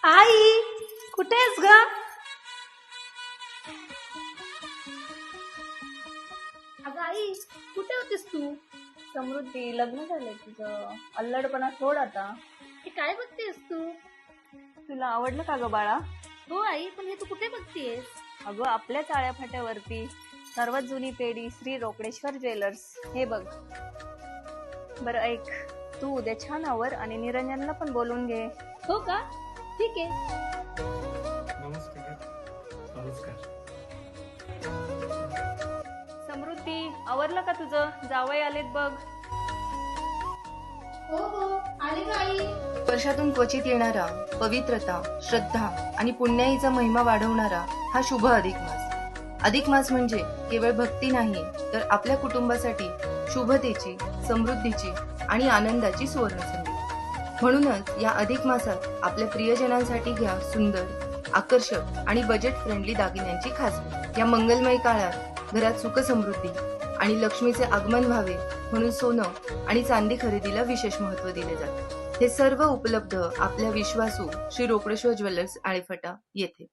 आई, कुठे आहेस ग? अगं आई, कुठे होतीस तू? समृद्धी, लग्न झालंय तुझं. अल्लडपणा सोड आता. हे काय बघतेस तू? तुला आवडलं का ग बाळा? हो आई, पण हे तू कुठे बघतेस? अगं आपल्या चाळ्या फाट्यावरती सर्वात जुनी पेढी श्री रोकडेश्वर ज्वेलर्स. हे बघ. बरं ऐक, तू उद्या छान आवर आणि निरंजनला पण बोलून घे. हो का? ठीक आहे. नमस्कार. नमस्कार. समृद्धी, आवरलं का तुझं? जावई आलेत बघ. हो हो, आले का आई? वर्षातून क्वचित येणारा पवित्रता, श्रद्धा आणि पुण्याईचा महिमा वाढवणारा हा शुभ अधिक मास. अधिक मास म्हणजे केवळ भक्ती नाही, तर आपल्या कुटुंबासाठी शुभतेची, समृद्धीची आणि आनंदाची सुवर्णसंधी. म्हणूनच या अधिक मासात आपल्या प्रियजनांसाठी घ्या सुंदर, आकर्षक आणि बजेट फ्रेंडली दागिन्यांची खास. या मंगलमय काळात घरात सुख समृद्धी आणि लक्ष्मीचे आगमन व्हावे म्हणून सोनं आणि चांदी खरेदीला विशेष महत्त्व दिले जाते. हे सर्व उपलब्ध आपल्या विश्वासू श्री रोकडेश्वर ज्वेलर्स आळेफाटा येथे.